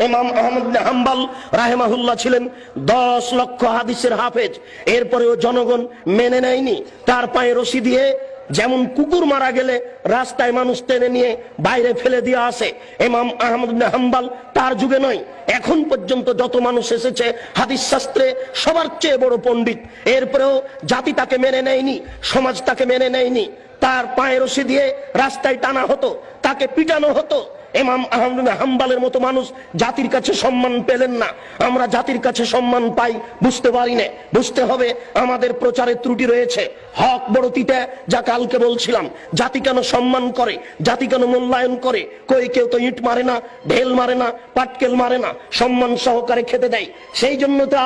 ইমাম আহমদ বিন হাম্বল রাহিমাহুল্লাহ ছিলেন 10 লক্ষ হাদিসের হাফেজ, এরপরেও জনগণ মেনে নেয়নি। তার পায়ে রশি দিয়ে যেমন কুকুর মারা গেলে রাস্তায় মানুষ টেনে নিয়ে বাইরে ফেলে দিয়ে আসে, ইমাম আহমদ বিন হাম্বল তার যুগে নয়, এখন পর্যন্ত যত মানুষ এসেছে হাদিস শাস্ত্রে সবার চেয়ে বড় পণ্ডিত, এরপরেও জাতি তাকে মেনে নেয়নি, সমাজ তাকে মেনে নেয়নি। তার পায়ে রশি দিয়ে রাস্তায় টানা হতো, তাকে পিটানো হতো। ইমাম আহমদ বিন হাম্বলের মতো মানুষ জাতির কাছে সম্মান পেলেন না। আমরা জাতির কাছে সম্মান পাই বুঝতে পারি না। বুঝতে হবে আমাদের প্রচারের ত্রুটি রয়েছে। হক বড় তিতা, যা কালকে বলছিলাম, জাতি কেন সম্মান করে, জাতি কেন মূল্যায়ন করে? কই কেউ তো ইট মারে না, ঢেল মারে না, পাটকেল মারে না, সম্মান সহকারে খেতে দেয়। সেই জন্য তো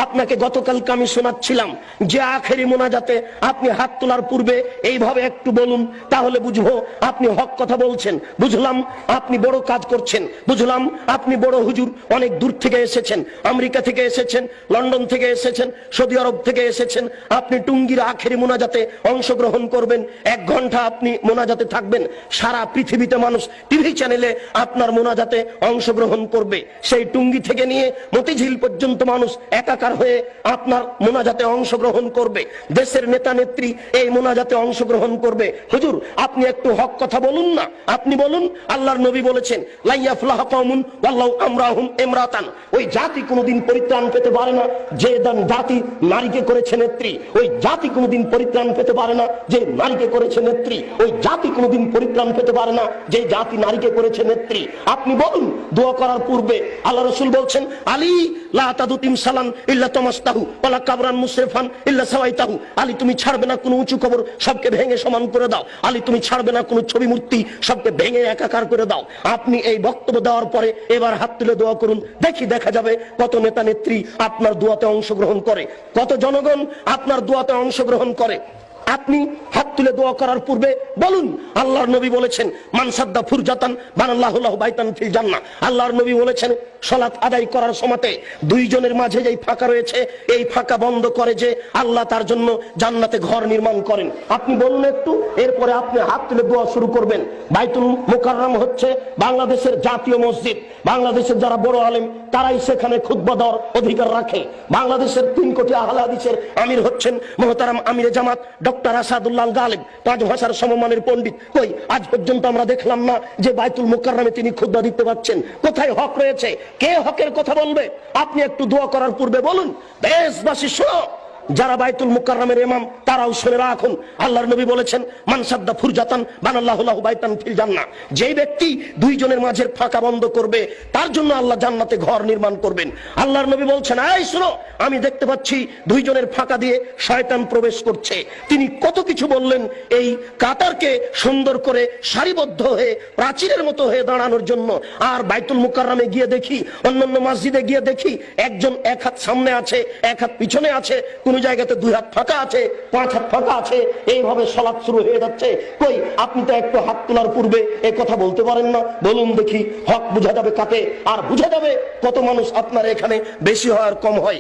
আপনাকে গতকালকে আমি শোনাচ্ছিলাম যে আখেরি মোনাজাতে আপনি হাত তোলার পূর্বে এইভাবে একটু বলুন, তাহলে বুঝবো আপনি হক কথা বলছেন। বুঝলাম আপনি বড় কাজ করছেন, বুঝলাম আপনি বড় হুজুর, অনেক দূর থেকে এসেছেন, আমেরিকা থেকে এসেছেন, লন্ডন থেকে এসেছেন, সৌদি আরব থেকে এসেছেন। আপনি টুঙ্গির আখেরি মোনাজাতে অংশগ্রহণ করবেন, 1 ঘন্টা আপনি মোনাজাতে থাকবেন। সারা পৃথিবীতে মানুষ টিভি চ্যানেলে আপনার মোনাজাতে অংশগ্রহণ করবে। সেই টুঙ্গি থেকে নিয়ে মতিঝিল পর্যন্ত মানুষ একাকার হয়ে আপনার মোনাজাতে অংশগ্রহণ করবে। দেশের নেতা নেত্রী এই মোনাজাতে অংশগ্রহণ করবে। হুজুর আপনি একটু হক কথা বলুন না, আপনি বলুন। আল্লাহর নবী বলেছেন লা ইয়াফলাহু কওমুন ওয়াল্লাহু আমরাহুম ইমরাতান, ওই জাতি কোনোদিন পরিত্রাণ পেতে পারে না যে জাতি নারীকে করেছে নেত্রী। ওই জাতি কোনোদিন পরিত্রাণ পেতে পারে না যে নারীকে করেছে নেত্রী। ওই জাতি কোনোদিন পরিত্রাণ পেতে পারে না যে জাতি নারীকে করেছে নেত্রী। আপনি বলুন দোয়া করার পূর্বে। আল্লাহ রাসূল বলছেন আলী লা তাদুতিম সালান ইল্লা তামাস্তাহু ওয়ালা কাবরান মুসরিফান ইল্লা সাওয়াইতাহু, আলী তুমি ছাড়বে না কোনো উঁচু কবর, সবকে ভেঙে সমান করে দাও। আলী তুমি ছাড়বে না কোনো ছবি মূর্তি, সবকে ভেঙে একাকার করে দাও। আপনি এই বক্তব্য দেওয়ার পরে এবার হাত তুলে দোয়া করুন, দেখা যাবে কত নেতা নেত্রী আপনার দোয়াতে অংশগ্রহণ করে, কত জনগণ আপনার দোয়াতে অংশগ্রহণ করে। আপনি হাত তুলে দোয়া করার পূর্বে বলুন আল্লাহর নবী বলেছেন মান সাদ্দা ফুরজাতান বানাল্লাহু লাহু বাইতান ফিল জান্নাহ। আল্লাহর নবী বলেছেন সালাত আদায় করার সময়তে দুইজনের মাঝে যেই ফাঁকা রয়েছে এই ফাঁকা বন্ধ করে যে আল্লাহ তার জন্য জান্নাতে ঘর নির্মাণ করেন। আপনি বলুন একটু, এরপরে আপনি হাত তুলে দোয়া শুরু করবেন। বাইতুল মুকাররম হচ্ছে বাংলাদেশের জাতীয় মসজিদ। বাংলাদেশের যারা বড় আলেম তারাই সেখানে খুতবা দেওয়ার অধিকার রাখে। বাংলাদেশের 3 কোটি আহলে হাদিসের আমির হচ্ছেন মুহতারাম আমিরে জামাত ডক্টর আসাদুল্লাহ গালিব, 5 ভাষার সমমানের পণ্ডিত। কই আজ পর্যন্ত আমরা দেখলাম না যে বাইতুল মুকাররমে তিনি খুতবা দিতে পারছেন। কোথায় হক রয়েছে? কে হকের কথা বলবে? আপনি একটু দোয়া করার পূর্বে বলুন। দেশবাসী শোনো, যারা বাইতুল মুকাররমের ইমাম তারাও শুনে রাখুন। আল্লাহর নবী বলেছেন মান সাদ্দা ফুরজাতান বানাল্লাহু লাহু বাইতান ফিল জান্নাহ, যেই ব্যক্তি দুইজনের মাঝের ফাঁকা বন্ধ করবে তার জন্য আল্লাহ জান্নাতে ঘর নির্মাণ করবেন। আল্লাহর নবী বলছেন এই শোনো, আমি দেখতে পাচ্ছি দুইজনের ফাঁকা দিয়ে শয়তান প্রবেশ করছে। তিনি কত কিছু বললেন এই কাতারকে সুন্দর করে সারিবদ্ধ হয়ে প্রাচীরের মতো হয়ে দাঁড়ানোর জন্য। আর বাইতুল মুকাররমে গিয়ে দেখি, অন্যান্য মসজিদে গিয়ে দেখি একজন 1 হাত সামনে আছে, 1 হাত পিছনে আছে, কোন জায়গাতে 2 হাত ফাঁকা আছে, 5 হাত ফাঁকা আছে, এইভাবে সালাত শুরু হয়ে যাচ্ছে। কই আপনি তো একটু হাত তোলার পূর্বে এই কথা বলতে পারেন না? বলুন দেখি, হক বোঝা যাবে কাকে, আর বোঝা যাবে কত মানুষ আপনার এখানে বেশি হয় আর কম হয়।